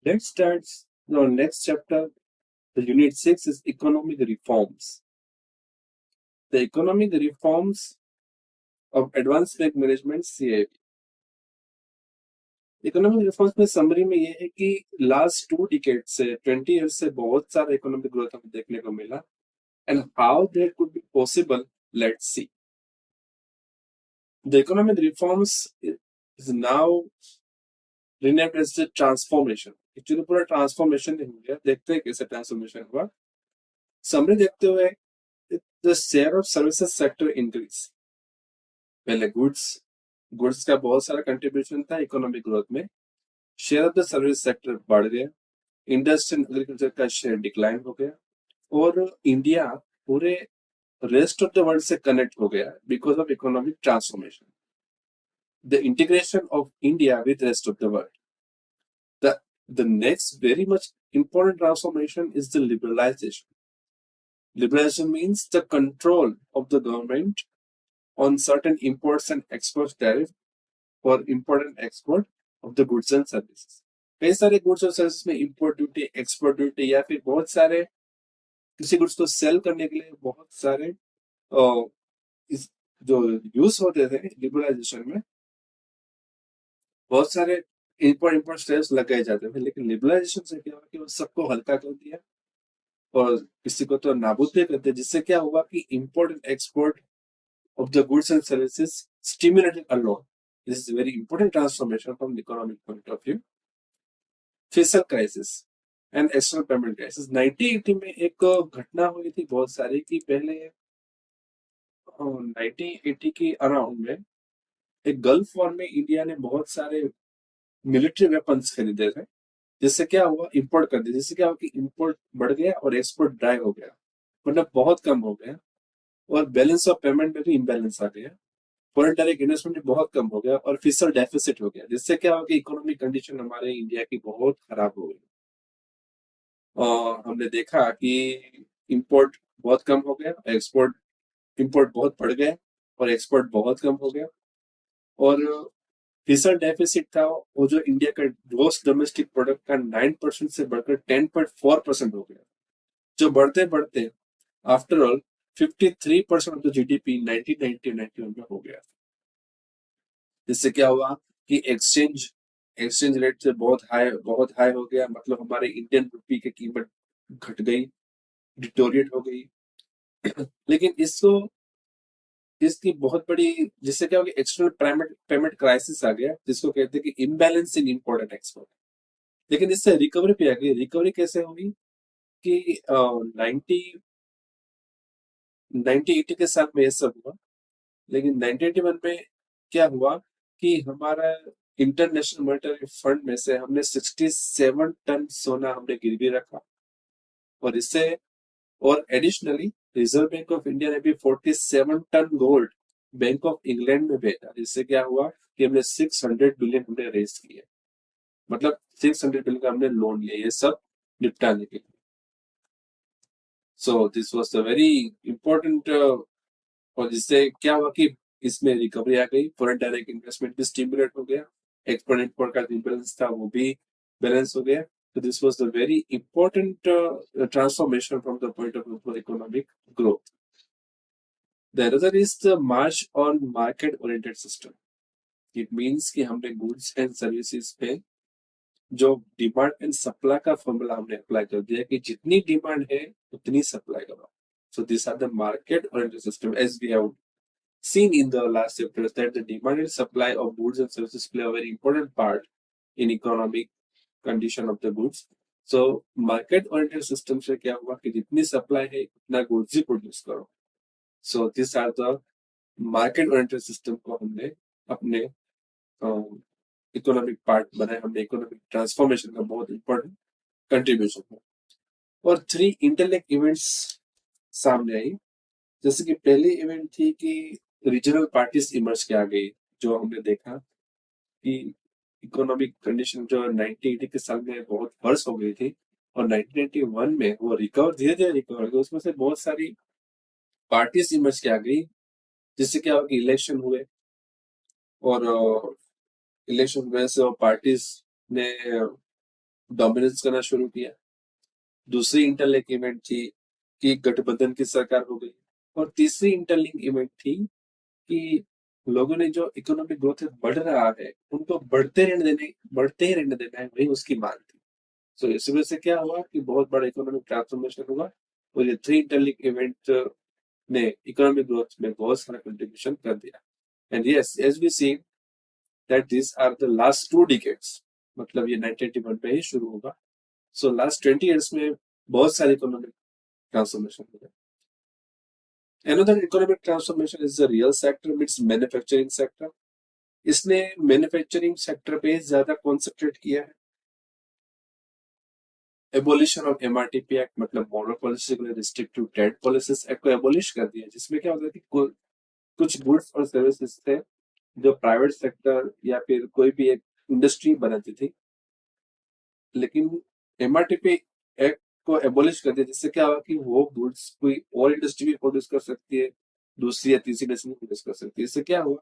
Let's start the next chapter. The unit 6 is economic reforms. The economic reforms of advanced bank management CAIB. Economic reforms में summary में ये है कि last 2 decade से 20 years से बहुत सारा इकोनॉमिक ग्रोथ हमें देखने को मिला and how that could be possible. Let's see. The economic reforms is now renamed as the transformation. Actually पूरा ट्रांसफॉर्मेशन नहीं हो गया. देखते हैं कैसे ट्रांसफॉर्मेशन हुआ. समरी देखते हुए the share of services sector increase. पहले गुड्स का बहुत सारा कंट्रीब्यूशन था इकोनॉमिक ग्रोथ में. Share of the service sector बढ़ गया. इंडस्ट्री एंड एग्रीकल्चर का शेयर डिक्लाइन हो गया और इंडिया पूरे रेस्ट ऑफ द वर्ल्ड से कनेक्ट हो गया because of economic transformation. The integration of India with rest of the world. The next very much important transformation is the liberalization. Liberalization means the control of the government on certain imports and exports tariff for import and export of the goods and services. कई सारे goods और services में import duty, export duty या फिर बहुत सारे किसी goods को सेल करने के लिए बहुत सारे जो यूज होते थे लिबरलाइजेशन में, बहुत सारे इंपोर्ट टैरिफ्स लगाए जाते थे. लेकिन लिबरलाइजेशन से क्या हुआ कि वो सबको हल्का कर दिया और किसी को तो नाबूद भी कर दिया, जिससे क्या हुआ कि import and export of the goods and services stimulated a lot. This is very important transformation from economic point of view. Fiscal crisis and external payment crisis. 1980 में एक घटना हुई थी बहुत सारी कि पहले 1980 के अराउंड में एक गल्फ वॉर में इंडिया ने बहुत सारे मिलिट्री वेपन्स खरीदे थे, जिससे क्या हुआ इंपोर्ट कर दिया. जिससे क्या हुआ कि इंपोर्ट बढ़ गया और एक्सपोर्ट ड्राई हो गया, मतलब बहुत कम हो गया और बैलेंस ऑफ पेमेंट में भी इम्बैलेंस आ गया. फॉरेन डायरेक्ट इन्वेस्टमेंट भी बहुत कम हो गया और फिस्कल डेफिसिट हो गया, जिससे क्या हुआ कि इकोनॉमिक कंडीशन हमारे इंडिया की बहुत खराब हो गई. और हमने देखा कि इंपोर्ट बहुत कम हो गया, इंपोर्ट बहुत बढ़ गया और एक्सपोर्ट बहुत कम हो गया. और फिस्कल डेफिसिट था वो जो इंडिया का ग्रोस डोमेस्टिक प्रोडक्ट का 9% से बढ़कर 10.4% हो गया, जो बढ़ते बढ़ते after all 53% of the GDP 1990-91 में हो गया. जिससे क्या हुआ कि एक्सचेंज रेट से बहुत हाई हो गया. मतलब हमारे इंडियन रुपी की कीमत घट गई, डिटोरिएट हो गई. लेकिन इसकी बहुत बड़ी, जिससे क्या हो गया, एक्सटर्नल पेमेंट क्राइसिस आ गया, जिसको कहते हैं कि imbalance in import and export. लेकिन इससे रिकवरी पे आ गई. रिकवरी कैसे होगी कि 1980 के साल में ये सब हुआ. लेकिन 1981 में क्या हुआ कि हमारा इंटरनेशनल मॉनेटरी फंड में से हमने 67 टन सोना हमने गिरवी रखा और इससे और additionally Reserve Bank of India ने भी 47 ton gold Bank of England में भेजा. जिससे क्या हुआ कि हमने 600 बिलियन हमने रेज किए. मतलब 600 बिलियन का हमने लोन लिया ये सब निपटाने के लिए. So this was the very important. और जिससे क्या हुआ कि इसमें रिकवरी आ गई. फॉरेन डायरेक्ट इन्वेस्टमेंट भी स्टिमुलेट हो गया. एक्सपोर्ट इंपोर्ट का इम्बैलेंस था वो भी बैलेंस हो गया. So this was the very important transformation from the point of view for economic growth. The other is the march on market-oriented system. It means कि हमने goods and services पे जो डिमांड एंड सप्लाई का formula हमने apply कर दिया कि जितनी डिमांड है उतनी सप्लाई करो. So these are the market-oriented system, as we have seen in the last chapters that the demand and supply of goods and services play a very important part in economic condition of the goods. So market oriented system से क्या हुआ कि जितनी supply है उतना goods ही produce करो. So these are the market oriented system को हमने अपने इकोनॉमिक पार्ट बनाया. हमने इकोनॉमिक ट्रांसफॉर्मेशन का बहुत इंपॉर्टेंट कंट्रीब्यूशन है. और 3 इंटरलिंक इवेंट्स सामने आई. जैसे कि पहली इवेंट थी कि रीजनल पार्टीज इमर्ज किया गई, जो हमने देखा कि इकोनॉमिक कंडीशन जो 1980 के साल में बहुत वर्स हो गई थी और 1991 में वो धीरे धीरे रिकवर हुई. उसमें से बहुत सारी पार्टीज इमर्ज किया गई, जिससे क्या हुआ कि इलेक्शन हुए और इलेक्शन हुए से पार्टीज ने डोमिनेंस करना शुरू किया। दूसरी इंटरलिंक इवेंट थी कि गठबंधन की सरकार हो गई। और तीसरी इंटरलिंक इवेंट थी कि लोगों ने जो इकोनॉमिक ग्रोथ बढ़ रहा है उनको बढ़ते ही रहने देना है, वही उसकी मांग थी। सो इस वजह से क्या हुआ कि बहुत बड़ा इकोनॉमिक ट्रांसफॉर्मेशन हुआ। और ये थ्री इंटरलिंक इवेंट ने इकोनॉमिक ग्रोथ में बहुत सारा कंट्रीब्यूशन कर दिया। And yes, as we see that this are the last 2 decades, मतलब ये 1981 में ही शुरू होगा। सो लास्ट 20 ईयर्स में बहुत सारे इकोनॉमिक ट्रांसफॉर्मेशन हुए। Another economic transformation is the real sector, means manufacturing sector. इसने मैन्युफैक्चरिंग सेक्टर पे ज्यादा कॉन्सेंट्रेट किया है। एबोलिशन ऑफ एमआरटीपी एक्ट, मतलब monopolistic restrictive trade policies act को एबोलिश कर दिया, जिसमें क्या होता है कि कुछ गुड्स और सर्विसेज थे जो प्राइवेट सेक्टर या फिर कोई भी एक इंडस्ट्री बनाती थी, लेकिन एमआरटीपी एक्ट को एबोलिश कर दिया, जिससे क्या हुआ कि वो गुड्स कोई और इंडस्ट्री भी प्रोड्यूस कर सकती है, दूसरी या तीसरी इंडस्ट्री भी प्रोड्यूस कर सकती है। इससे क्या हुआ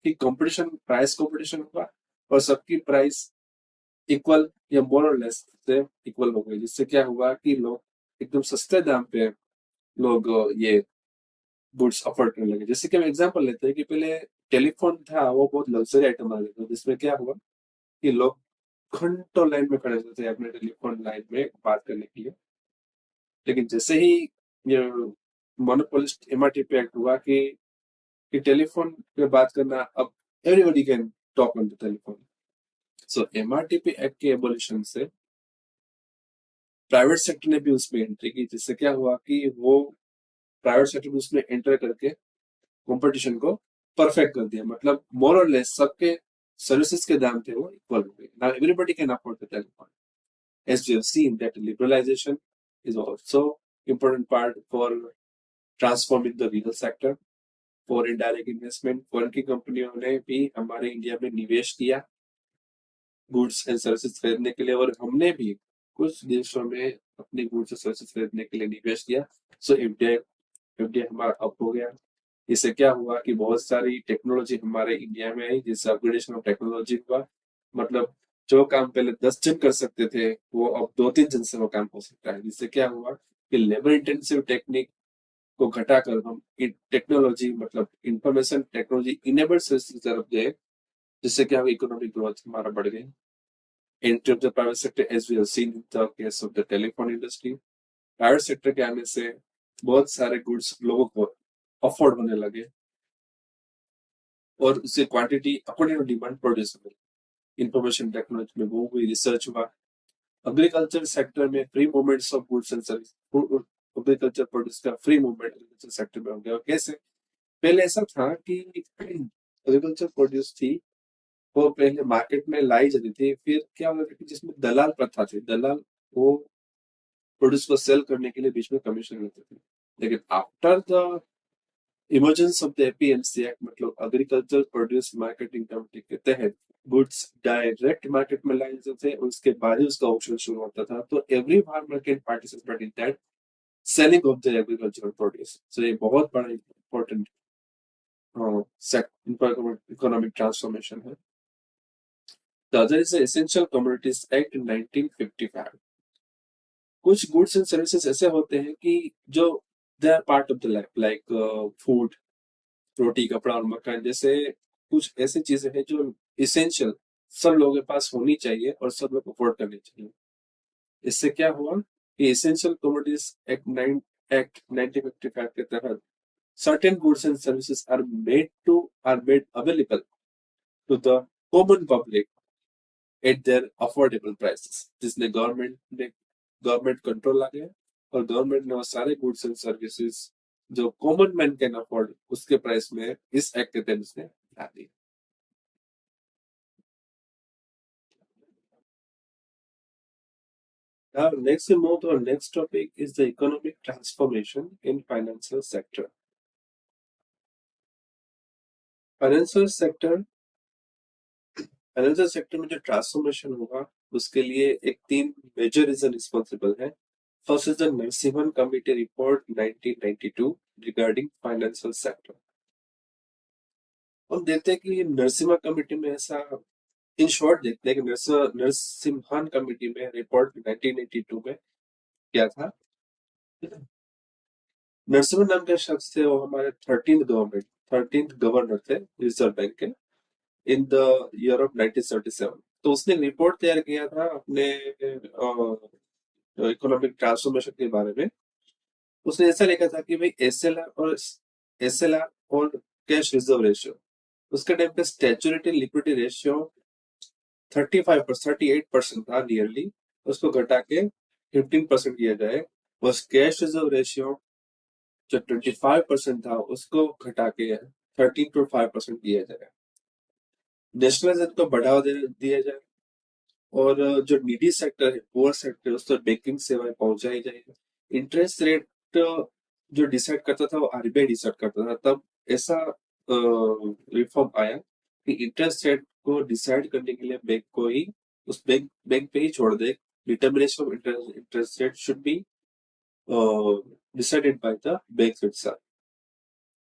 कि कंपटीशन, प्राइस कंपटीशन हुआ और सबकी प्राइस इक्वल या मोर और लेस से इक्वल हो गई, जिससे क्या हुआ कि लोग एकदम सस्ते दाम पे लोग ये गुड्स अफोर्ड करने लगे। जैसे कि हम एग्जांपल लेते हैं कि पहले टेलीफोन था, वो बहुत लग्जरी आइटम आ गया था, जिसमें क्या हुआ कि लोग घंटों लाइन में खड़े होते थे अपने टेलीफोन लाइन में बात करने के लिए। लेकिन जैसे ही ये मोनोपोलिस्ट एमआरटीपी एक्ट हुआ कि टेलीफोन पे बात करना अब everybody can talk on the telephone. So MRTP act के एबोलिशन से प्राइवेट सेक्टर ने भी उसमें एंट्री की, जिससे क्या हुआ कि वो प्राइवेट सेक्टर भी उसमें एंटर करके कंपटीशन को परफेक्ट कर दिया। मतलब मोर और लेस सबके सर्विसेज के दाम थे वो इक्वल हो गए। Now everybody can afford the telephone. As we have seen that liberalization is also important part for transforming the real sector। Foreign direct investment, foreign की कंपनियों ने भी हमारे इंडिया में निवेश किया गुड्स एंड सर्विसेज खरीदने के लिए, और हमने भी कुछ देशों में अपनी गुड्स और सर्विसेज खरीदने के लिए निवेश किया। सो एफडीआई हमारा अप हो गया। इससे क्या हुआ कि बहुत सारी टेक्नोलॉजी हमारे इंडिया में आई, जिससे अपग्रेडेशन ऑफ टेक्नोलॉजी हुआ। मतलब जो काम पहले 10 जन कर सकते थे वो अब 2-3 जन से वो काम हो सकता है, जिससे क्या हुआ कि लेबर इंटेंसिव टेक्निक को घटाकर हम टेक्नोलॉजी, मतलब इंफॉर्मेशन टेक्नोलॉजी इनेबल्ड सर्विस की तरफ गए, जिससे क्या हुआ इकोनॉमिक ग्रोथ हमारा बढ़ गई। Entry of the private sector, as we have seen in the case of the telephone industry. Private sector के आने से बहुत सारे गुड्स लोगों को अफोर्ड होने लगे और उससे quantity according to demand produce हो गई। इंफॉर्मेशन टेक्नोलॉजी में वो हुई, रिसर्च हुआ। एग्रीकल्चर सेक्टर में free movements of goods and service, agriculture produce का फ्री मूवमेंट एग्रीकल्चर सेक्टर में हो गया। कैसे? पहले ऐसा था कि एग्रीकल्चर प्रोड्यूस थी वो पहले मार्केट में लाई जाती थी, फिर क्या होता था कि जिसमें दलाल प्रथा थी, दलाल वो प्रोड्यूस को सेल करने के लिए बीच में कमीशन लेते थे। लेकिन after the emergence of the APMC act, मतलब एग्रीकल्चर प्रोड्यूस मार्केटिंग कमेटी के तहत गुड्स डायरेक्ट मार्केट में लाए जाते थे, उसके बाद ही उसका ऑप्शन शुरू होता था। तो every farmer can participate in that selling of the agricultural produce. So ये बहुत बड़ा इंपॉर्टेंट इकोनॉमिक ट्रांसफॉर्मेशन है। The other is the Essential Commodities Act in 1955। कुछ गुड्स एंड सर्विसेज ऐसे होते हैं कि जो they are part of the life, like food, रोटी, कपड़ा और मकान जैसे कुछ ऐसी चीजें हैं जो इसेंशियल सब लोगों के पास होनी चाहिए और सब लोग अफोर्ड करनी चाहिए। इससे क्या हुआ कि इसेंशियल कमोडिटीज एक्ट 1955 के तहत certain goods and services are made available to the common public at their affordable prices, जिसने गवर्नमेंट कंट्रोल आ गया और गवर्नमेंट ने वो सारे गुड्स एंड सर्विसेज जो कॉमन मैन कैन अफोर्ड उसके प्राइस में इस एक्ट के तहत उसने ला दी। Now next we move to our next topic is the economic transformation in financial sector। Financial sector financial sector में जो ट्रांसफॉर्मेशन होगा उसके लिए एक 3 मेजर रीजन रिस्पॉन्सिबल है। First is the Narasimhan committee report 1992 regarding financial sector. हम देखते हैं कि नरसिम्हा कमिटी में ऐसा इन शॉर्ट देखते हैं कि नरसिम्हन कमेटी में रिपोर्ट 1982 में क्या था। नरसिम्हन नाम के शख्स थे, वो हमारे 13th गवर्नर थे रिजर्व बैंक के इन द ईयर ऑफ 1977। तो उसने रिपोर्ट तैयार किया था अपने इकोनॉमिक ट्रांसफॉर्मेशन के बारे में। उसने ऐसा लिखा था कि भाई एसएलआर और कैश रिजर्व रेशियो, उसके टाइम पे स्टैच्यूरेटी लिक्विडिटी रेशियो 38% था नियरली, उसको घटा के 15% किया जाए। और कैश रिजर्व रेशियो जो 25% था उसको घटा के 13 to 5% किया जाए। नेशनलाइजेशन को बढ़ावा दिया जाए और जो नीडी सेक्टर है, पुअर सेक्टर है, उस पर बैंकिंग सेवाएं पहुंचाई जाएगी। इंटरेस्ट रेट जो डिसाइड करता था वो आरबीआई डिसाइड करता था। तब ऐसा रिफॉर्म आया कि इंटरेस्ट रेट को डिसाइड करने के लिए बैंक को ही उस बैंक पे ही छोड़ दे। Determination of interest rate should be decided by the bank itself,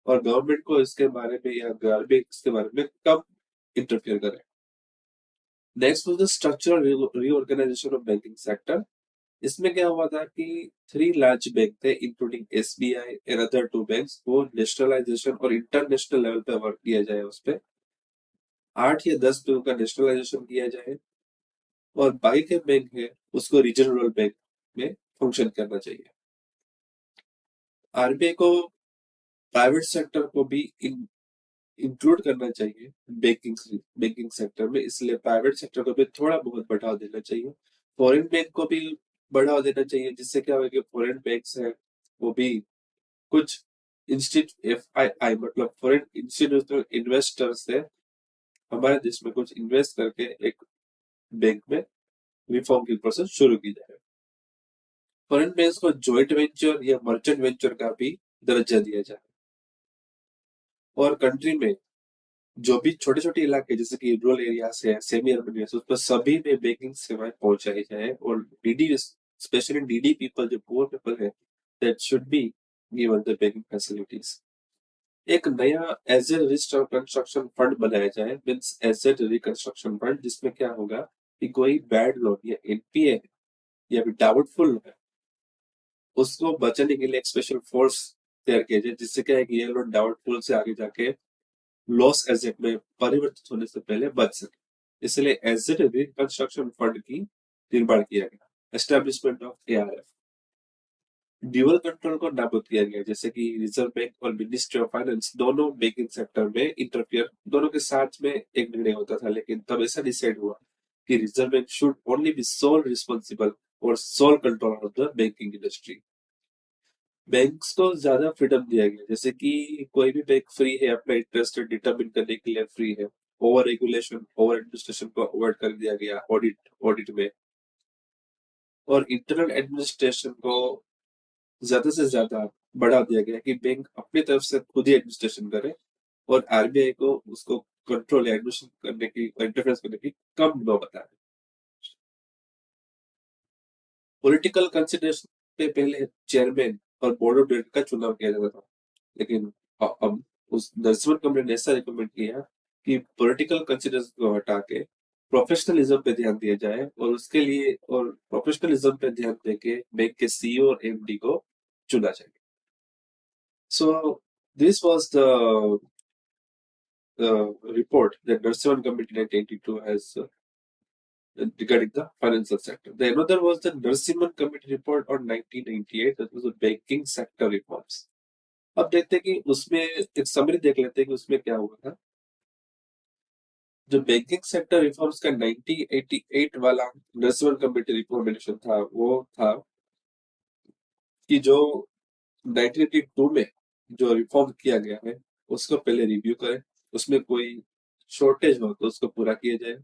और गवर्नमेंट को इसके बारे में या आरबीआई इसके बारे में कम इंटरफियर करे। Next was the structural reorganisation of banking sector. इसमें क्या हुआ था कि 3 लार्ज बैंक थे including SBI and other 2 banks, वो नेशनलाइजेशन और इंटरनेशनल लेवल पे वर्क किया जाए। उस पे 8 या 10 बैंक का नेशनलाइजेशन किया जाए और बाकी के बैंक है उसको रीजनल बैंक में फंक्शन करना चाहिए। आरबीआई को प्राइवेट सेक्टर को भी इंक्लूड करना चाहिए बैंकिंग सेक्टर में, इसलिए प्राइवेट सेक्टर को भी थोड़ा बहुत बढ़ावा देना चाहिए। फॉरेन बैंक को भी बढ़ावा देना चाहिए, जिससे क्या होगा कि फॉरेन बैंक्स है वो भी कुछ इंस्टीट्यूट एफआईआई मतलब फॉरेन इंस्टीट्यूशनल इन्वेस्टर्स है हमारे देश में कुछ इन्वेस्ट करके एक बैंक में रिफॉर्म की प्रोसेस शुरू की जाए। फॉरेन बैंक्स को जॉइंट वेंचर या मर्चेंट वेंचर का भी दर्जा दिया जाए। और कंट्री में जो भी छोटे छोटे इलाके जैसे कि रूरल एरियाज है, सेमी अर्बन एरियाज, उस पर सभी में बैंकिंग सेवाएं पहुंचाई जाए। और नीडी, स्पेशली नीडी पीपल, जो पुअर पीपल है, that should be given the banking facilities. एक नया एसेट रिकंस्ट्रक्शन फंड बनाया जाए, मींस एसेट रिकंस्ट्रक्शन फंड, जिसमें क्या होगा कि कोई बैड लोन या एनपीए या फिर डाउटफुल है उसको बचाने के लिए एक स्पेशल फोर्स तैयार किया जाए, जिससे क्या है कि ये लोन डाउटफुल से आगे जाके लॉस एसेट में परिवर्तित होने से पहले बच सके। इसलिए एसेट रिकंस्ट्रक्शन फंड की निर्माण किया गया। Establishment of ARF. Dual control को नाबूद किया गया, जैसे कि रिजर्व बैंक और मिनिस्ट्री ऑफ फाइनेंस दोनों बैंकिंग सेक्टर में इंटरफियर, दोनों के साथ में एक निर्णय होता था। लेकिन तब ऐसा डिसाइड हुआ कि reserve bank should only be sole responsible और sole control of the banking industry. Banks को ज्यादा फ्रीडम दिया गया, जैसे कि कोई भी बैंक फ्री है अपना इंटरेस्ट डिटरमिन करने के लिए फ्री है। ओवर रेगुलेशन, ओवर एडमिनिस्ट्रेशन को अवॉइड कर दिया गया ऑडिट में। और इंटरनल एडमिनिस्ट्रेशन को ज्यादा से ज्यादा बढ़ा दिया गया कि बैंक अपनी तरफ से खुद ही एडमिनिस्ट्रेशन करे और आरबीआई को उसको कंट्रोल या एडमिनिस्ट्रेशन करने की, इंटरफेरेंस करने की कम नौबत आए। पॉलिटिकल कंसिडरेशन पे पहले चेयरमैन और बोर्ड ऑफ डायरेक्टर का चुनाव किया जाता था, लेकिन अब उस नरसिम्हन कमेटी ने ऐसा रिकमेंड किया कि पॉलिटिकल कंसिडरेशन को हटा के प्रोफेशनलिज्म पे ध्यान दिया जाए, और उसके लिए और प्रोफेशनलिज्म पे ध्यान देके बैंक के सीईओ और एमडी को चुना जाए। So this was the report that Narasimhan Committee 1982 has regarding the financial sector. The another was the Narasimhan Committee report on 1998, that was the banking sector reforms. अब देखते हैं कि उसमें एक समरी देख लेते हैं कि उसमें क्या हुआ था। जो बैंकिंग सेक्टर रिफॉर्म्स का 1988 वाला नरसिम्हन कमेटी रिकमेंडेशन था, वो था कि जो 1982 में जो रिफॉर्म किया गया है उसको पहले रिव्यू करें, उसमें कोई शॉर्टेज हो तो उसको पूरा किया जाए।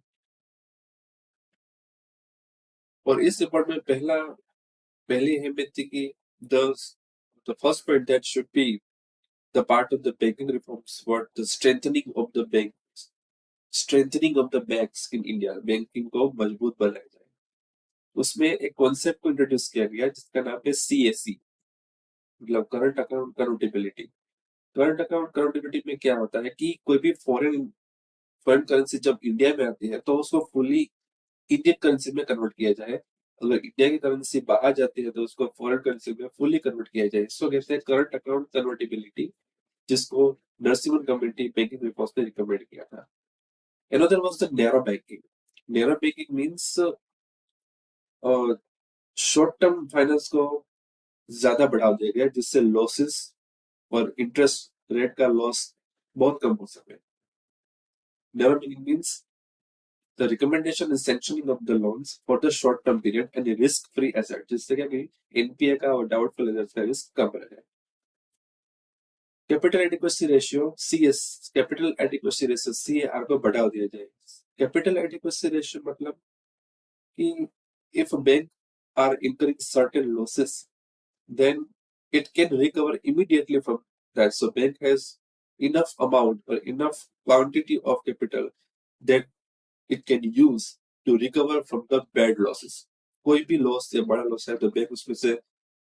और इस रिपोर्ट में पहली अहमियत थी कि the the first point that should be the part of the banking reforms were the strengthening of the banks in India. Banking को मजबूत बनाया जाए। उसमें एक कॉन्सेप्ट को इंट्रोड्यूस किया गया जिसका नाम है सीएसी, मतलब current account accountability. Current account accountability में क्या होता है कि कोई भी फॉरेन फॉरेन करेंसी जब इंडिया में आती है तो उसको फुली इंडियन करेंसी में कन्वर्ट किया जाए, अगर इंडिया की करेंसी बाहर जाती है तो उसको फॉरेन करेंसी में फुली कन्वर्ट किया जाए। इसको कहते हैं करंट अकाउंट कन्वर्टिबिलिटी, जिसको नरसिम्हन कमेटी बैंकिंग रिपोर्ट ने रिकमेंड किया था। Another was the narrow banking. Narrow banking means short term finance को ज्यादा बढ़ावा दिया गया, जिससे लॉसेस और इंटरेस्ट रेट का लॉस बहुत कम हो सके। Narrow banking means the recommendation is sanctioning of the loans for the short term period and a risk free asset, जिससे क्या कि एनपीए का और डाउटफुल एसेट्स का रिस्क कम रहे। Capital adequacy ratio CS, capital adequacy ratio CAR को बढ़ावा दिया जाए। कैपिटल एडिक्वेसी रेशियो मतलब कि if a bank are incurring certain losses, then it can recover immediately from that. So bank has enough amount or enough quantity of capital that it can use to recover from the bad losses. कोई भी loss या बड़ा loss है तो bank उसमें से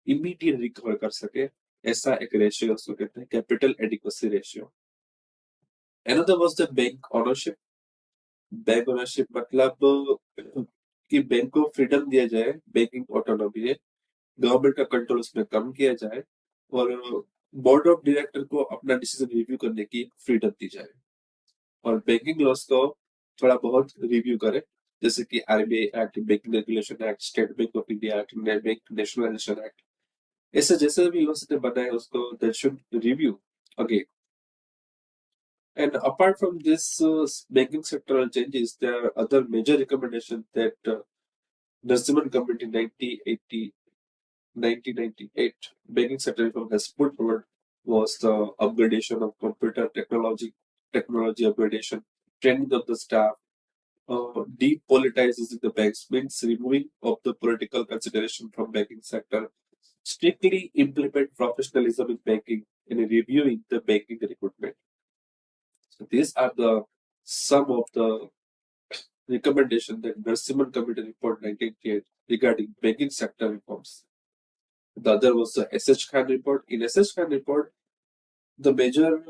immediate recover कर सके, ऐसा एक रेशियो उसको कहते हैं capital adequacy ratio. Another was the bank ownership. Bank ownership मतलब कि बैंक को फ्रीडम दिया जाए, बैंकिंग ऑटोनॉमी है, गवर्नमेंट का कंट्रोल उसमें कम किया जाए और बोर्ड ऑफ डायरेक्टर को अपना डिसीजन रिव्यू करने की फ्रीडम दी जाए और बैंकिंग लॉस को थोड़ा बहुत रिव्यू करे, जैसे कि RBI act, banking regulation act, state bank of India act, bank nationalisation act, ऐसे जैसे भी लॉस ने बनाए उसको they should review again. And apart from this banking sectoral changes, there are other major recommendations that Narasimhan Committee 1998 banking sector reform has put forward was the upgradation of computer technology upgradation, training of the staff, depoliticizing the banks, means removing of the political consideration from banking sector, strictly implement professionalism in banking, and reviewing the banking recruitment. So these are some of the recommendation that Narasimhan Committee Report 1988 regarding banking sector reforms. The other was the SH Khan report. In SH Khan report, the major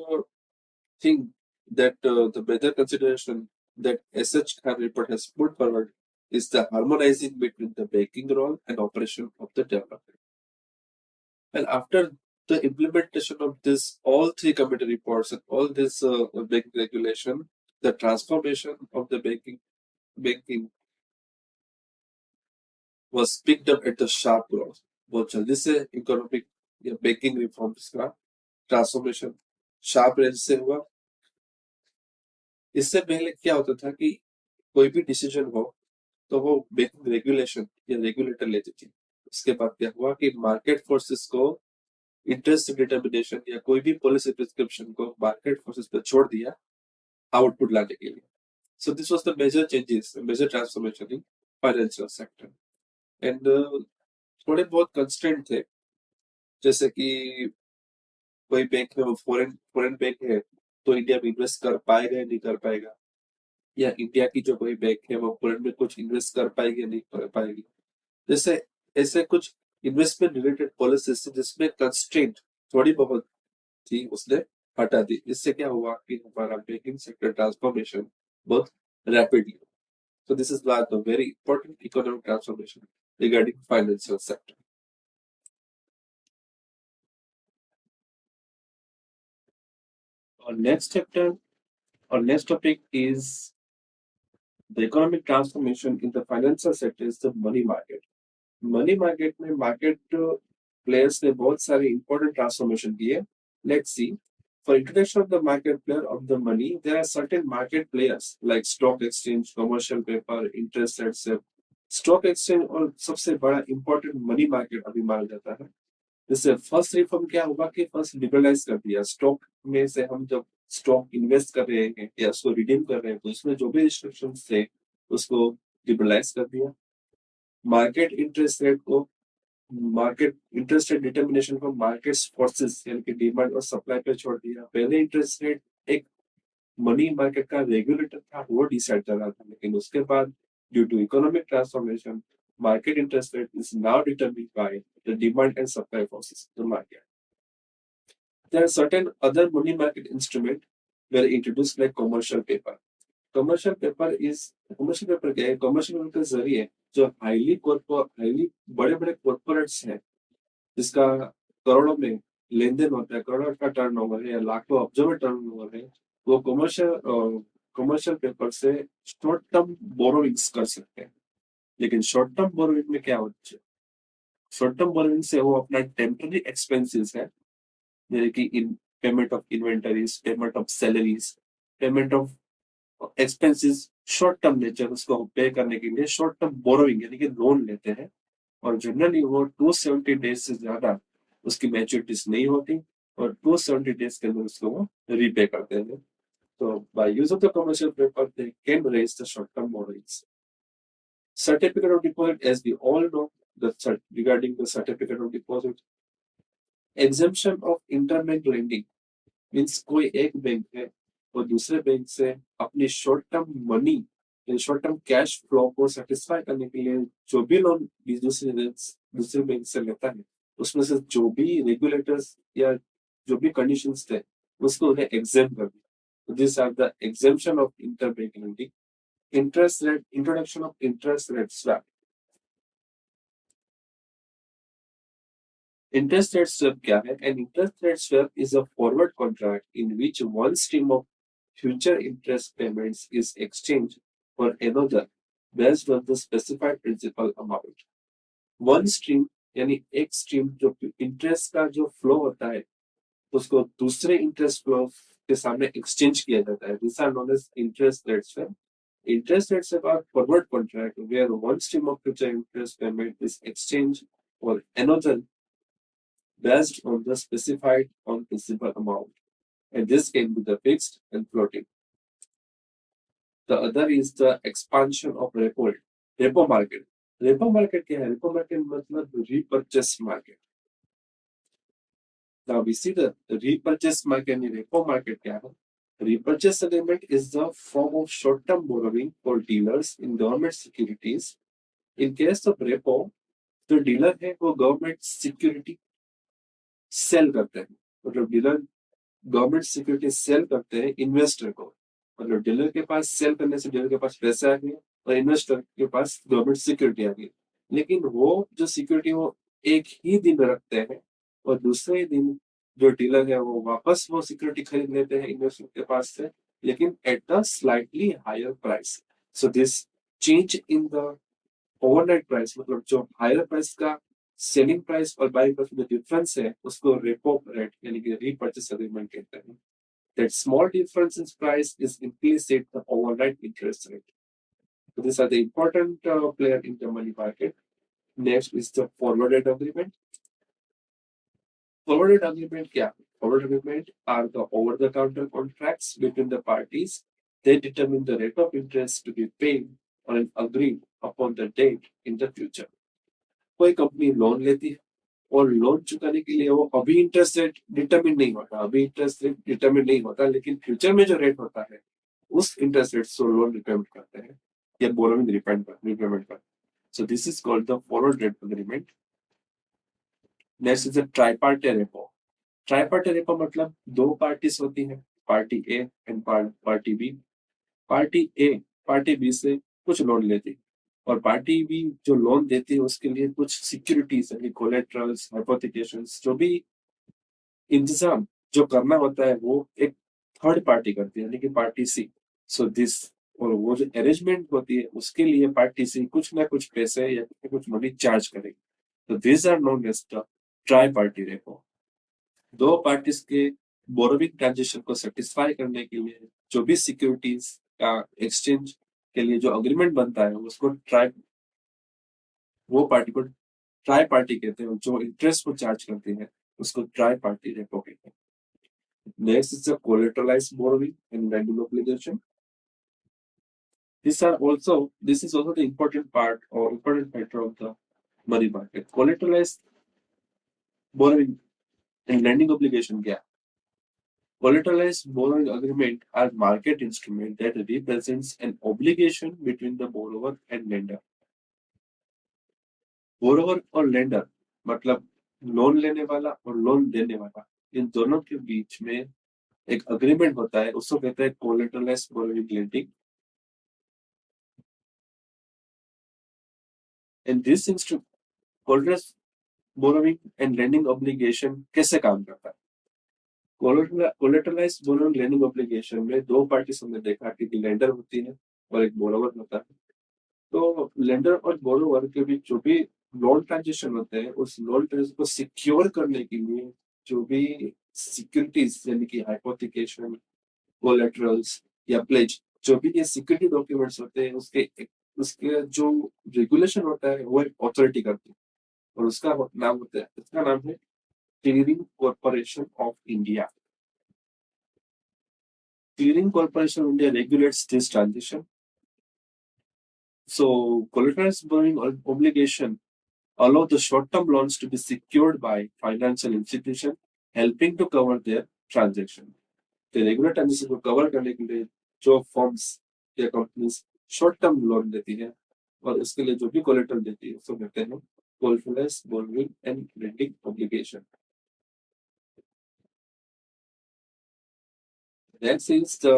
thing that the major consideration that SH Khan report has put forward is the harmonizing between the banking role and operation of the development. And after the implementation of this, all three committee reports and all this banking regulation, the transformation of the banking was picked up at the sharp growth. बहुत जल्दी से economic या banking reforms का transformation sharp range से हुआ। इससे पहले क्या होता था कि कोई भी डिसीजन हो तो वो बैंकिंग रेगुलेशन या रेगुलेटर लेती थी। उसके बाद क्या हुआ कि मार्केट फोर्सेस को इंटरेस्ट डिटर्मिनेशन या कोई भी पॉलिसी प्रिस्क्रिप्शन को मार्केट फोर्सेस पे छोड़ दिया आउटपुट लाने के लिए। So this was the major changes, major transformation in financial sector. And थोड़े बहुत कंस्ट्रेंट थे, जैसे कि कोई बैंक में वो फॉरेन बैंक है तो इंडिया में इन्वेस्ट कर पाएगा या नहीं कर पाएगा, या इंडिया की जो कोई बैंक है वो फॉरेन में कुछ इन्वेस्ट कर पाएगी या नहीं कर पाएगी, जैसे ऐसे कुछ इन्वेस्टमेंट रिलेटेड पॉलिसीज जिसमें कंस्ट्रेंट थोड़ी बहुत थी उसने हटा दी। इससे क्या हुआ कि हमारा बैंकिंग सेक्टर ट्रांसफॉर्मेशन बहुत rapidly. So this is like a very important economic transformation regarding financial sector. Our next chapter, our next topic is the economic transformation in the financial sector is the money market. Money market में market players ने बहुत सारे important transformation किए। Let's see. For introduction of the market player of the money, there are certain market players like stock exchange, commercial paper, interest rates. Stock exchange और सबसे बड़ा important money market अभी माना जाता है। जैसे फर्स्ट रिफॉर्म क्या हुआ कि फर्स्ट लिबरलाइज कर दिया स्टॉक में से, हम जब स्टॉक इन्वेस्ट कर रहे हैं या उसको रिडीम कर रहे हैं तो उसमें जो भी रिस्ट्रिक्शंस थे उसको लिबरलाइज कर दिया। मार्केट इंटरेस्ट रेट को, मार्केट इंटरेस्ट रेट डिटर्मिनेशन को मार्केट फोर्सेस यानी कि डिमांड और सप्लाई पे छोड़ दिया। पहले इंटरेस्ट रेट एक मनी मार्केट का रेगुलेटर था, वो डिसाइड कर रहा था, लेकिन उसके बाद due to economic transformation market interest rate is now determined by the demand and supply forces of the market. There are certain other money market instruments were introduced like commercial paper. Commercial paper क्या है? Commercial paper के जरिए जो highly बड़े बड़े corporates हैं, जिसका करोड़ों में लेन देन होता है, करोड़ों का टर्नओवर है या लाखों अब्जों में टर्नओवर है, वो कमर्शियल पेपर से शॉर्ट टर्म बोरोविंग्स कर सकते हैं। लेकिन शॉर्ट टर्म बोरोविंग में क्या होता है? शॉर्ट टर्म बोरोविंग से वो अपना टेम्पररी एक्सपेंसेस है, जैसे कि इन payment of inventories, payment of salaries, payment of expenses, short term nature, उसको पे करने के लिए शॉर्ट टर्म बोरोइंग यानी कि लोन लेते हैं। और जनरली वो 270 डेज से ज्यादा उसकी मैच्योरिटीज नहीं होती, और 270 डेज के अंदर उसको वो रीपे करते हैं। तो by use of the commercial paper they can raise the short term borrowings. Certificate of deposit, as we all know, regarding the certificate of deposit, exemption of interbank lending means कोई एक bank है और दूसरे bank से अपनी short term money, short term cash flow को satisfy करने के लिए जो भी लोन दूसरे बैंक से लेता है, उसमें से जो भी रेगुलेटर्स या जो भी कंडीशंस थे, उसको उन्हें एग्जेम्प्ट कर दिया। This are the exemption of interbank lending. Interest rate, introduction of interest rate swap. Interest rate swap क्या है? An interest rate swap is a forward contract in which one stream of future interest payments is exchanged for another based on the specified principal amount. One stream यानी एक stream जो interest का जो flow होता है, उसको दूसरे interest flow के सामने एक्सचेंज किया जाता है। This are known as interest rate swap. Interest rates are a forward contract where one stream of future interest payment is exchanged for another based on the specified on principal amount, and this can be the fixed and floating. The other is the expansion of repo market. Repo market क्या है? Repo market मतलब repurchase market. Now we see the repurchase market and repo market क्या है? Repurchase agreement is the form of short-term borrowing for dealers in government securities. In case of repo, जो dealer है वो government security cell करते हैं, मतलब dealer government security cell करते हैं इन्वेस्टर को। मतलब डीलर के पास सेल करने से डीलर के पास पैसा आ गया और इन्वेस्टर के पास गवर्नमेंट सिक्योरिटी आ गई। लेकिन वो जो सिक्योरिटी वो एक ही दिन रखते हैं और दूसरे दिन जो डीलर है वो वापस वो सिक्योरिटी खरीद लेते हैं इन्वेस्टर के पास से, लेकिन at a slightly higher price. So this change in the overnight price, मतलब जो हायर प्राइस का सेलिंग प्राइस और बाइंग प्राइस में डिफरेंस है, उसको रेपो रेट यानी कि रीपर्चेस एग्रीमेंट कहते हैं। That small difference in price is implicit the overnight interest rate. So these are the important player in the money market. Next is the forwarded agreement. Forwarded agreement क्या? Forward agreement are the over-the-counter contracts between the parties. They determine the rate of interest to be paid on an agreed upon the date in the future. कोई company loan लेती है और loan चुकाने के लिए वो अभी इंटरेस्ट रेट डिटरमिन नहीं होता, लेकिन फ्यूचर में जो रेट होता है उस इंटरेस्ट रेट से लोन रिपेमेंट करते हैं या बोरोइंग रिपेमेंट करते हैं। So this is called the forward rate agreement. Next is the triparty repo. Triparty repo मतलब दो पार्टीज होती हैं, party A and party B. Party A party B से कुछ लोन लेती है और पार्टी बी जो लोन देती है उसके लिए कुछ सिक्योरिटीज यानी कोलेट्रल्स, हाइपोथिकेशंस, जो भी इंतजाम जो करना होता है वो एक थर्ड पार्टी करती है, यानी कि पार्टी सी। सो दिस, और वो जो अरेंजमेंट होती है उसके लिए पार्टी सी कुछ ना कुछ पैसे या कुछ मनी चार्ज करेगी। तो this are known as the tri party repo. दो पार्टीज के बोरोविंग ट्रांजेक्शन को सेटिस्फाई करने के लिए जो भी सिक्योरिटीज का एक्सचेंज के लिए जो अग्रीमेंट बनता है उसको वो पार्टी को ट्राई पार्टी कहते हैं, जो इंटरेस्ट को चार्ज करती है उसको ट्राई पार्टी रेपो कहते हैं। Next is the collateralized borrowing and lending obligation. This is also the important part or important factor of the money market. Collateralized borrowing and lending obligation क्या? Collateralized borrowing agreement are market instrument that represents an obligation between the borrower and lender. Borrower और lender मतलब loan लेने वाला और loan देने वाला, इन दोनों के बीच में एक अग्रीमेंट होता है, उसको कहते हैं collateralised borrowing lending. And this collateralised borrowing and lending obligation कैसे काम करता है? कोलेटरलाइज्ड बोरोइंग लेंडिंग ऑब्लिगेशन में दो पार्टी हमने देखा कि लेंडर होती है और एक बोरोवर होता है। तो लेंडर और बोरोवर के बीच जो भी लोन ट्रांजेक्शन होते हैं, उस लोन ट्रांजेक्शन को सिक्योर करने के लिए जो भी सिक्योरिटीज यानी कि हाइपोथिकेशन, कोलेटरल्स या प्लेज, जो भी ये सिक्योरिटी डॉक्यूमेंट्स होते हैं, उसके जो रेगुलेशन होता है वो एक अथॉरिटी करती है और उसका नाम है clearing corporation of India. Clearing Corporation of India regulates this transition. So, collateralized borrowing obligation allow the short-term loans to be secured by financial institution, helping to cover their transaction. The regular transaction को cover करने के लिए जो firms या companies short-term loan देती है और उसके लिए जो भी collateral देती है उसको कहते हैं collateralized borrowing and lending obligation. Next is the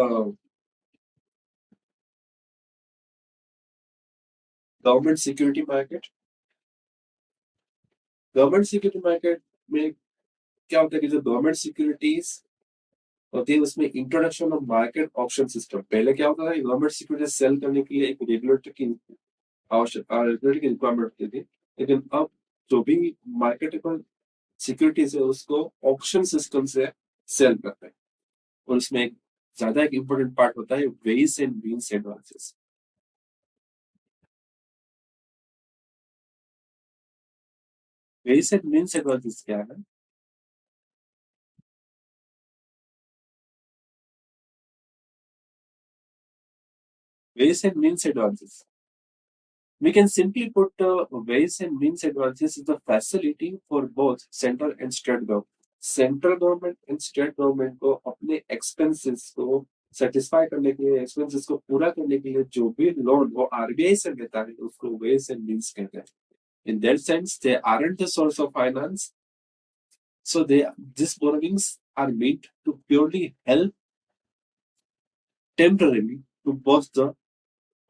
government security market. Government security market में क्या होता है कि जो गवर्नमेंट सिक्योरिटीज होती है उसमें introduction of market option system. पहले क्या होता था, गवर्नमेंट सिक्योरिटी सेल करने के लिए एक रेगुलेटर की रिक्वायरमेंट होती थी, लेकिन अब जो भी मार्केटेबल सिक्योरिटीज है उसको ऑप्शन सिस्टम से सेल करते हैं और उसमें एक ज्यादा एक इम्पोर्टेंट पार्ट होता है ways and means advances. Ways and means advances क्या है? Ways and means advances, we can simply put ways and means advances is the facility for both central and state government. Central government and state government को अपने expenses को satisfy करने के लिए, expenses को पूरा करने के लिए जो भी लोन वो आरबीआई से लेता है उसको वेज एंड मीन्स कहते हैं। In that sense they aren't the source of finance, so they these borrowings are meant to purely help temporarily to both the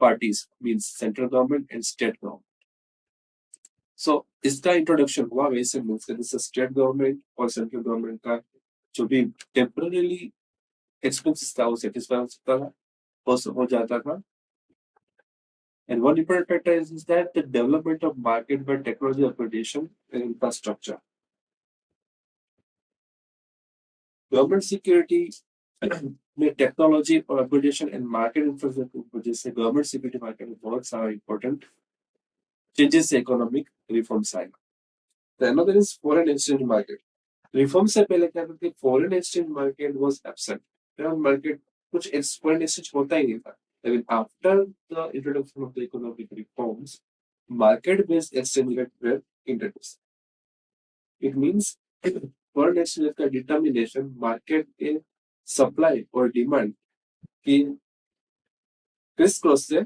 parties, means central government and state government. सो इसका introduction हुआ वैसे means जैसे state government और central government का जो भी temporary expenses था वो सेटिस्फाई हो सकता था, हो जाता था। And one important factor is that the development of market by technology upgradation and infrastructure. Government security में टेक्नोलॉजी और अपग्रेडेशन एंड मार्केट इंफ्रास्ट्रक्चर की वजह से गवर्नमेंट सिक्योरिटी मार्केट में बहुत सारा इंपॉर्टेंट चेंजेस इकोनॉमिक रिफॉर्म्स आए। Another is foreign exchange market. Reform से पहले क्या था कि foreign exchange market was absent, foreign market कुछ फॉरेन एक्सचेंज होता ही नहीं था। लेकिन after the introduction of the economic reforms, market based exchange rate were introduced. It means foreign exchange का डिटर्मिनेशन मार्केट के सप्लाई और डिमांड की क्रिस क्रॉस से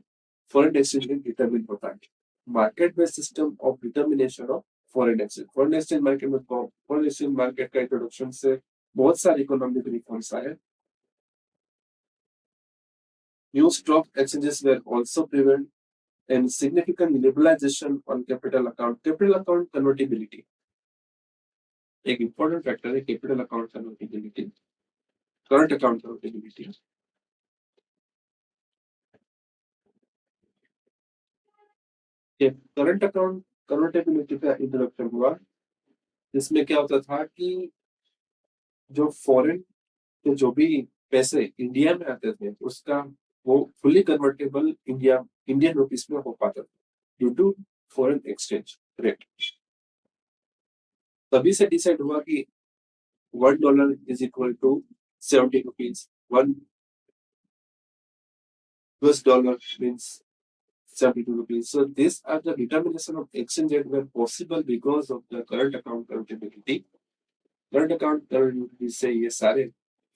फॉरेन एक्सचेंज रेट डिटरमिन होता है। Market based system of determination of foreign exchange, foreign exchange market में foreign exchange market का introduction से बहुत सारे इकोनॉमिक रिफॉर्म्स आए। New stock exchanges were also prevalent and significant liberalization on capital account convertibility एक important factor है। Capital account convertibility, current account convertibility. Current account convertibility का introduction हुआ जिसमें क्या होता था कि जो फॉरेन के जो भी पैसे इंडिया में आते थे उसका वो फुली कन्वर्टेबल इंडियन रुपीस में हो पाता था due to foreign exchange rate. तभी से डिसाइड हुआ कि $1 is equal to 70 rupees, $1 means 72 rupees. So these are the determination of exchange rate were possible because of the current account convertibility. Current account convertibility से ये सारे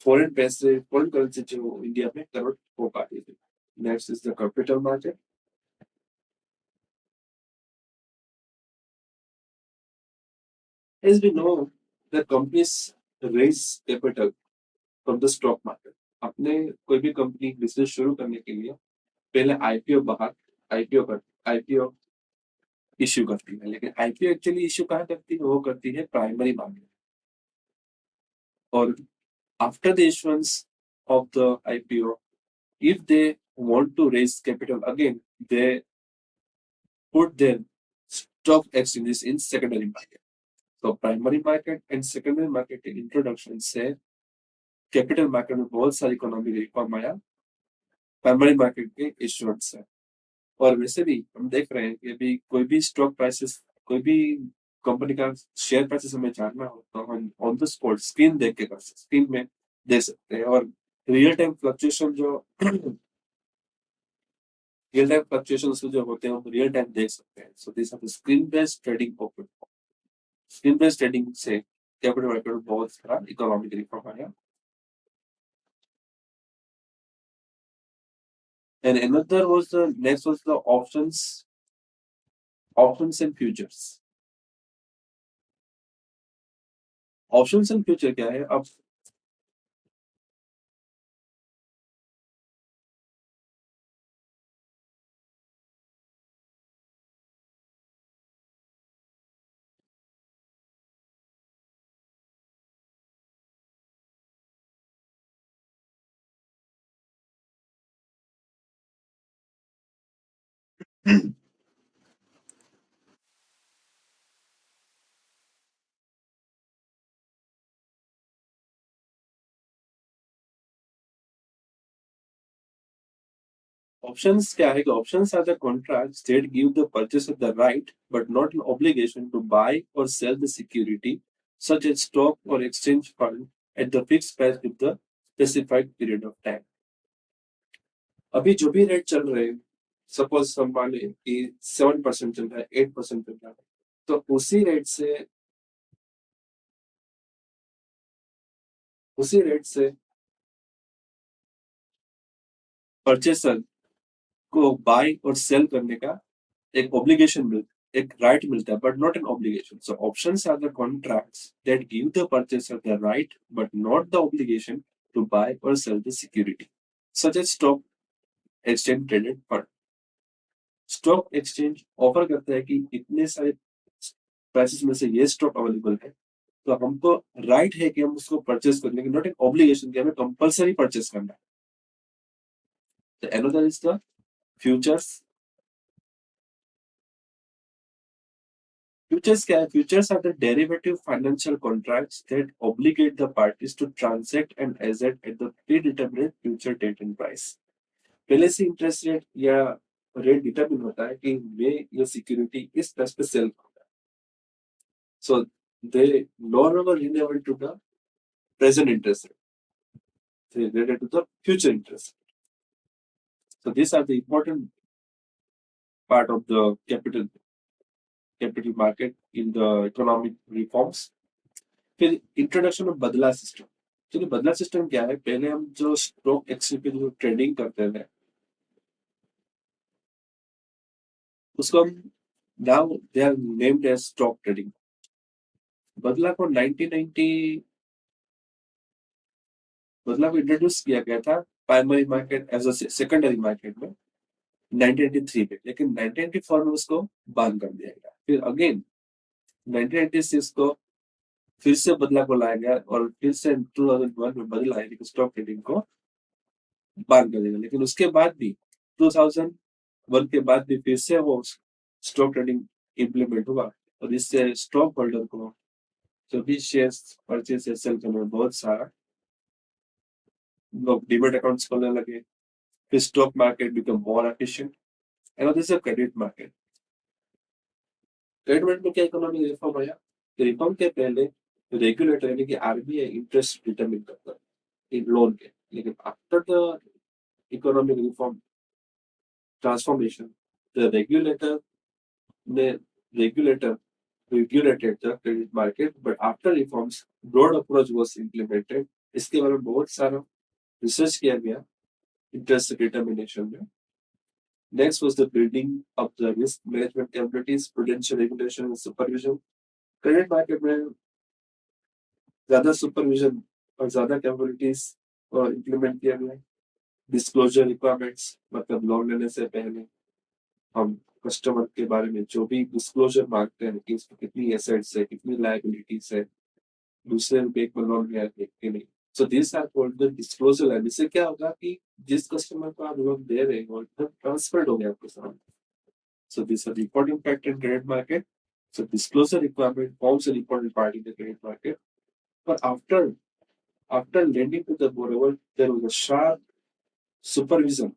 foreign पैसे, foreign currency जो India में कन्वर्ट हो पाते थे। Next is the capital market. As we know, the companies raise capital from the stock market. अपने कोई भी कंपनी बिजनेस शुरू करने के लिए पहले आईपीओ बाहर आईपीओ इश्यू करती है, लेकिन आईपीओ एक्चुअली इश्यू कहाँ करती है, वो करती है प्राइमरी मार्केट। और after the issuance of the IPO, if they want to raise capital again, they put their stock exchanges in secondary market. So primary market and secondary market के introduction से capital market में बहुत सारी economic reform आया primary market के issuance से। और वैसे भी हम देख रहे हैं कि अभी कोई भी स्टॉक प्राइसेस, कोई भी कंपनी का शेयर प्राइसेस हमें जानना हो तो हम ऑन द स्पॉट स्क्रीन देख के कर सकते, स्क्रीन में देख सकते हैं। और रियल टाइम फ्लक्चुएशन जो रियल टाइम फ्लक्चुएशंस जो होते हैं, हम रियल टाइम देख सकते हैं। So this are the screen based trading open. Screen based trading से कैपिटल मार्केट में बहुत सारा इकोनॉमिक रिफॉर्म आया। And another was the next was the options and futures. Options and future क्या है? अब options क्या है कि options are the contracts that give the purchaser the right but not an obligation to buy or sell the security such as stock or exchange fund at the fixed price with the specified period of time. अभी जो भी rate चल रहे हैं, suppose हम मान लें कि 7% चल रहा है, 8% चल रहा है, तो उसी रेट से परचेसर को बाय और सेल करने का एक ऑब्लिगेशन मिलता, एक राइट मिलता है, but not an obligation. So options are the contracts that give the purchaser the right but not the obligation to buy or sell the security such as stock exchange traded fund. Stock exchange offer करता है कि इतने सारे prices में से ये stock available है, तो हमको राइट है कि हम उसको परचेस कर लेंगे, नॉट एन ऑब्लिगेशन कि हमें कंपलसरी परचेस करना है। Another is the futures. Futures क्या है? Futures are the derivative financial contracts that obligate the parties to transact an asset at the predetermined future date and price. पहले से interest rate या rate determine होता है कि मैं ये सिक्योरिटी इस प्राइस पे सेल करूंगा। So they no longer relevant to the present interest rate, they related to the future interest. So these are the important part of the capital market in the economic reforms. फिर introduction of बदला system. चलिए बदला system क्या है? पहले हम जो stock exchange पे जो ट्रेडिंग करते थे उसको हम now they are named as stock trading. बदला को 1990 बदला को इंट्रोड्यूस किया गया था primary market as a secondary market में 1993 में, लेकिन 1994 में उसको बैन कर दिया गया। फिर अगेन 1996 को फिर से बदला को लाया गया और फिर से 2001 में बदला है कि स्टॉक ट्रेडिंग को बैन कर दिया, लेकिन उसके बाद भी 2001 के बाद भी फिर से वो स्टॉक ट्रेडिंग इम्प्लीमेंट हुआ और इससे स्टॉक होल्डर को जो भी शेयर परचेज या सेल करने में बहुत सारा लोग डिमेट अकाउंट्स खोलने लगे। फिर stock market become more efficient and this is credit market. Credit market में क्या इकोनॉमिक रिफॉर्म आया? रिफॉर्म के पहले रेगुलेटर यानी कि आरबीआई इंटरेस्ट डिटरमिन करता है इन लोन के, लेकिन after the economic reform transformation, the the regulator regulated the credit market, but after reforms, broad approach was implemented. इसके बारे में बहुत सारा रिसर्च किया गया इंटरेस्ट डिटर्मिनेशन में। Next was the building of the risk management capabilities, prudential regulation and supervision. Credit market में ज्यादा सुपरविजन और ज्यादा कैपेबिलिटीज इंप्लीमेंट किया गया। डिस्क्लोजर रिक्वायरमेंट्स, मतलब लोन लेने से पहले हम कस्टमर के बारे में जो भी डिस्क्लोजर मांगते हैं कि इसमें कितनी एसेट्स है, कितनी लायबिलिटीज है, दूसरे बैंक में लोन लिया है कि नहीं। So this are called the disclosure line. इससे क्या होगा कि जिस कस्टमर को आप लोन दे रहे हो ट्रांसफर्ड हो गया आपके सामने। So this are important factor in credit market. So disclosure requirement forms an important part in the credit market. But after lending to the borrower, there was a sharp supervision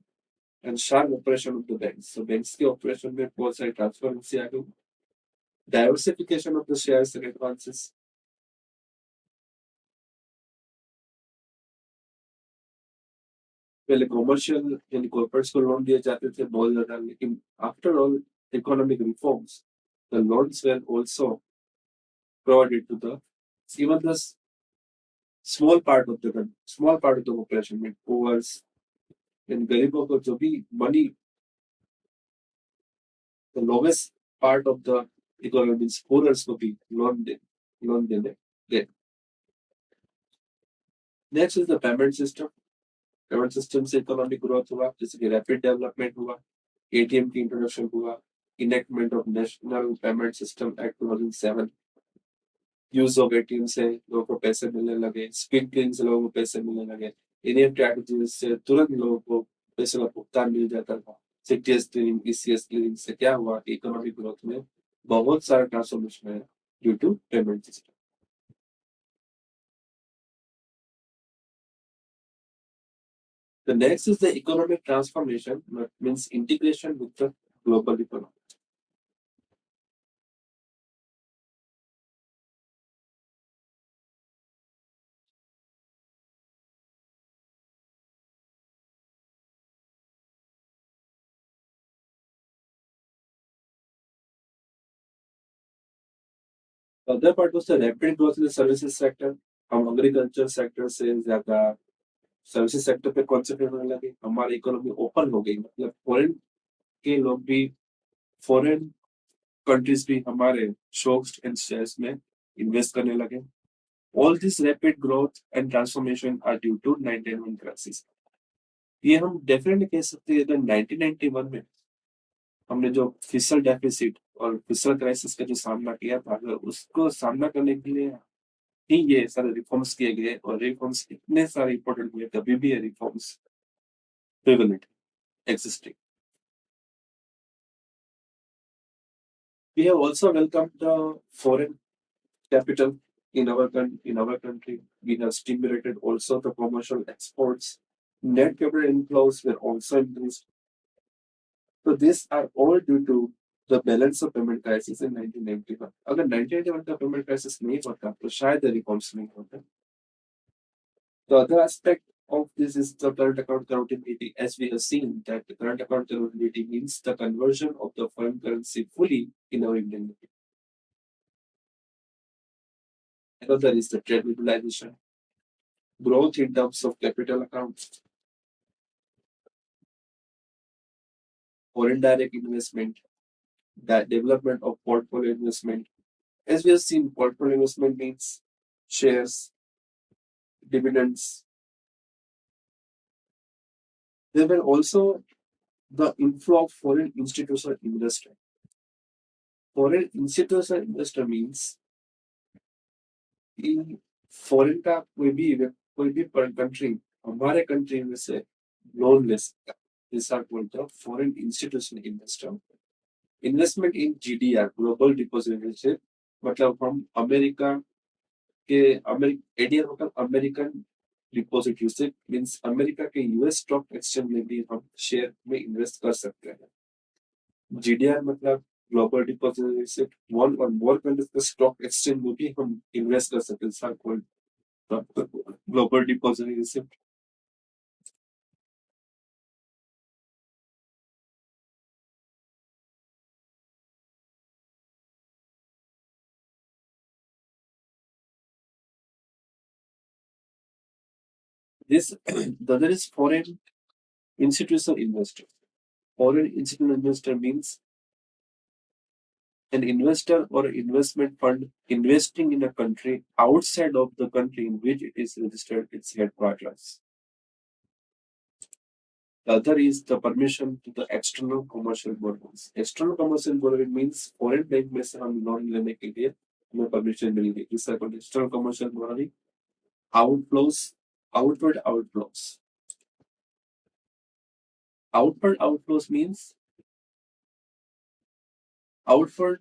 and sharp operation of the banks. So banks के operation में बहुत सारी transparency आ गई, diversification of the shares and advances. पहले commercial यानी corporates को loan दिए जाते थे बहुत ज़्यादा, लेकिन after all economic reforms, the loans were also provided to the even the small part of the population, with poor, इन गरीबों को जो भी money, the lowest part of the economy means poorest को भी loan देने गए. Next is the payment system. Payment system से economic growth हुआ, जैसे कि rapid development हुआ, ATM की introduction हुआ, enactment of National Payment System Act 2007, use of ATM से लोगों को पैसे मिलने लगे, स्पीड क्लियरिंग से लोगों को पैसे मिलने लगे, एनईएफटी स्ट्रैटेजी से तुरंत लोगों को पैसे का भुगतान मिल जाता था. सीटीएस क्लियरिंग, ईसीएस क्लियरिंग से क्या हुआ, इकोनॉमिक ग्रोथ में बहुत सारा ट्रांसफॉर्मेशन है due to payment system. The next is the economic transformation, that means integration with the global economy. The other part was the rapid growth in the services sector. हम agriculture sector से ज्यादा services sector पे concentrate होने लगे, हमारी economy open हो गई, मतलब फॉरेन के लोग भी, फॉरेन कंट्रीज भी हमारे स्टॉक्स एंड शेयर्स में इन्वेस्ट करने लगे. All this rapid growth and transformation are due to 1991 crisis. ये हम डेफिनेटली कह सकते हैं कि 1991 में हमने जो फिशल डेफिसिट और फिशल क्राइसिस का जो सामना किया था, अगर उसको सामना करने के लिए ही ये सारे रिफॉर्म्स किए गए, और रिफॉर्म्स इतने सारे इंपॉर्टेंट हुए, कभी भी ये reforms prevalent existing. We have also welcomed the foreign capital in our country. We have stimulated also the commercial exports. Net capital inflows were also increased. So these are all due to the balance of payment crisis in 1991. अगर 1991 का payment crisis नहीं होता तो शायद reforms नहीं होते. The other aspect of this is the current account accountability. As we have seen that the current account accountability means the conversion of the foreign currency fully in our Indian rupee. Another is the trade utilization, growth in terms of capital accounts, foreign direct investment, the development of portfolio investment. As we have seen, portfolio investment means shares, dividends. There were also the inflow of foreign institutional investor. Foreign institutional investor means in foreign का कोई भी country हमारे country में से loan ले सकता है. These are called the foreign institutional investor. Investment in GDR, global depository, मतलब हम अमेरिका के एडीआर मतलब अमेरिकन डिपॉजिटरी से मींस अमेरिका के यूएस स्टॉक एक्सचेंज में भी हम शेयर में इन्वेस्ट कर सकते हैं. जीडीआर मतलब ग्लोबल डिपॉजिटरी रिसिप्ट, वन और मोर कंट्रीज के स्टॉक एक्सचेंज में भी हम इन्वेस्ट कर सकते हैं. सर कोई global depository receipt. This the other is foreign institutional investor. Foreign institutional investor means an investor or investment fund investing in a country outside of the country in which it is registered its headquarters. The other is the permission to the external commercial borrowings. External commercial borrowing means foreign bank में से हम loan लेने के लिए हमें permission मिलेगी. इस तरह का external commercial borrowing. Outflows, outward outflows. Outward outflows means outward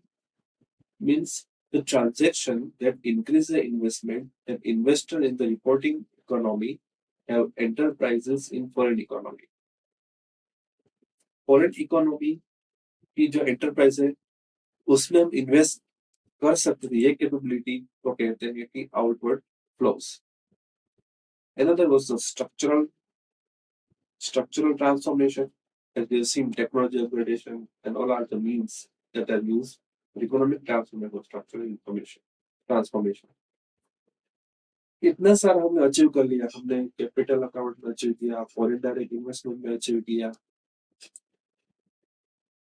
means the transaction that increase the investment that investor in the reporting economy have enterprises in foreign economy. Foreign economy की जो enterprise है उसमें हम invest कर सकते थे. ये capability को कहते हैं कि outward flows. Another was the structural transformation, as we have seen technology upgradation and all are the means that are used for economic transformation or structural transformation. इतना सारा हमने अचीव कर लिया. हमने कैपिटल अकाउंट में अचीव किया, foreign direct investment में achieve किया,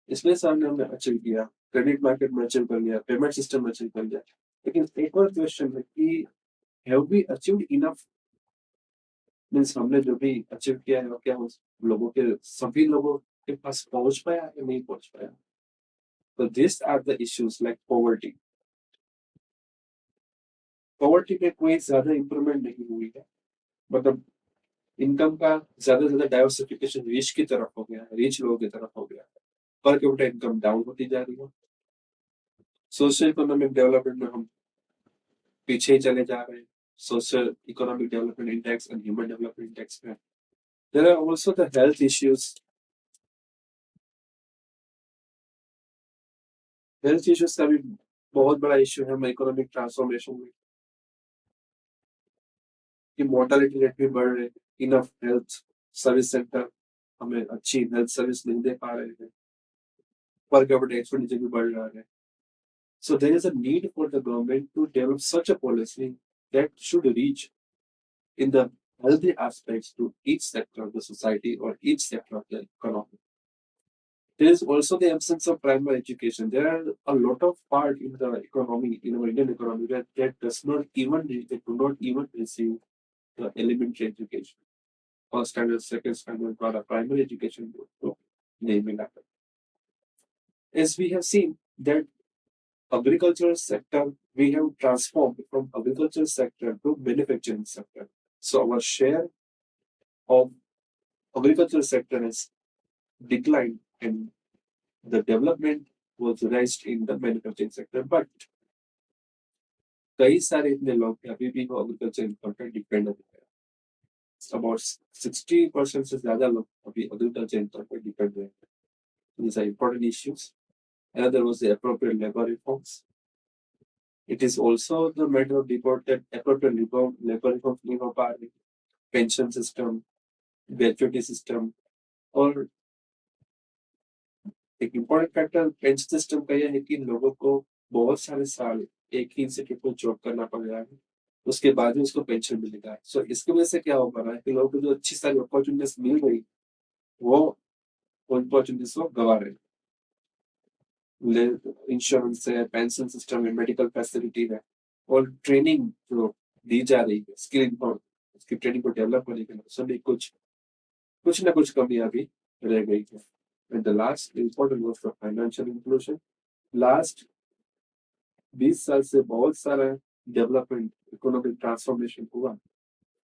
इसमें सामने हमने अचीव किया, क्रेडिट मार्केट में अचीव कर लिया, पेमेंट सिस्टम में अचीव कर लिया. लेकिन एक और क्वेश्चन है कि have we achieved enough. Means हमने जो भी अचीव किया है क्या उस लोगों के सभी लोगों के पास पहुंच पाया या नहीं पहुंच पाया. तो this are the issues like poverty. Poverty में कोई ज्यादा इंप्रूवमेंट नहीं हुई है. मतलब इनकम का ज्यादा से ज्यादा डाइवर्सिफिकेशन रिच की तरफ हो गया है, रिच लोगों की तरफ हो गया है. पर कैपिटा इनकम डाउन होती जा रही है. सोशल इकोनॉमिक डेवलपमेंट में हम पीछे ही चले जा रहे हैं. Social economic development index and human development index में there are also the health issues. Health issues का भी बहुत बड़ा इश्यू है इकोनॉमिक ट्रांसफॉर्मेशन में कि मोर्टालिटी रेट भी बढ़ रहे हैं. इनफ हेल्थ सर्विस सेंटर हमें अच्छी हेल्थ सर्विस नहीं दे पा रहे हैं. पर कैपिटा एक्सपेंडिचर भी बढ़ रहा है. So there is a need for the government to develop such a policy that should reach in the healthy aspects to each sector of the society or each sector of the economy. There is also the absence of primary education. There are a lot of part in the economy, in our Indian economy, that does not even they do not even receive the elementary education. First standard, second standard, but a primary education naming that. As we have seen that agricultural sector, we have transformed from agricultural sector to manufacturing sector. So our share of agricultural sector has declined and the development was raised in the manufacturing sector. But कई सारे इतने लोग अभी भी agriculture पर depend है. About 60% से ज्यादा लोग अभी agriculture पर डिपेंड है. These are important issues. Another was the appropriate labor reforms. It is also the matter of report that appropriate labor reforms नहीं हो पा रही. Pension system, gratuity system, और एक important factor pension system का यह है कि लोगों को बहुत सारे साल एक ही इंस्टीट्यूट में जॉब करना पड़ रहा है, उसके बाद ही उसको पेंशन मिलेगा. सो इसकी वजह से क्या हो पा रहा है कि लोगों को जो अच्छी सारी अपॉर्चुनिटीज मिल गई वो अपॉर्चुनिटीज को गवा रहे हैं. इंश्योरेंस है, पेंशन सिस्टम है, मेडिकल फैसिलिटी है और ट्रेनिंग जो दी जा रही है स्किल उसकी ट्रेनिंग को डेवलप करने के लिए सभी कुछ ना कुछ कमी अभी रह गई है. And the last important was the financial inclusion. Last 20 साल से बहुत सारा डेवलपमेंट इकोनॉमिक ट्रांसफॉर्मेशन हुआ,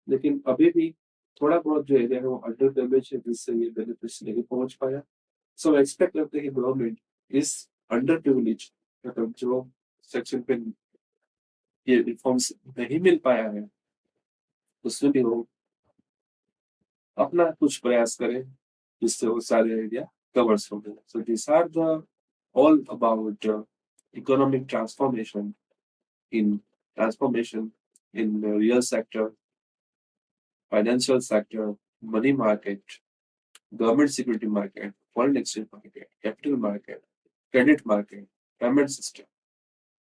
लेकिन अभी भी थोड़ा बहुत जो एरिया है वो अंडर डेवलप्ड है जिससे ये बेनिफिट्स नहीं पहुंच पाया. सो एक्सपेक्ट करते हैं कि गवर्नमेंट इस अंडर प्रिविलेज मतलब जो सेक्शन पे ये रिफॉर्म्स नहीं मिल पाया है उसमें भी वो अपना कुछ प्रयास करें जिससे वो सारे एरिया कवर्स हो गए. So this are the all about economic transformation in the real sector, financial sector, money market, government security market, foreign exchange market, capital market, credit market, payment system.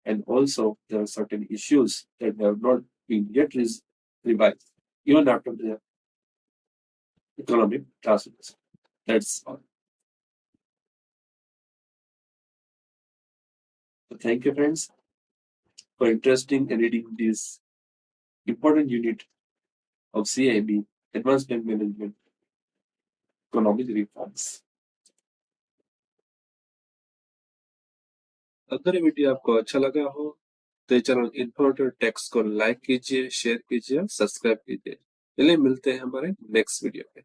And also there are certain issues that have not been yet revised even after the economic transformation. That's all. So thank you friends for interesting and reading this important unit of CAIIB Advanced Bank Management economic reforms. अगर ये video आपको अच्छा लगा हो तो channel informative text को like कीजिए, share कीजिए, सब्सक्राइब कीजिए। चलिए मिलते हैं हमारे नेक्स्ट वीडियो में।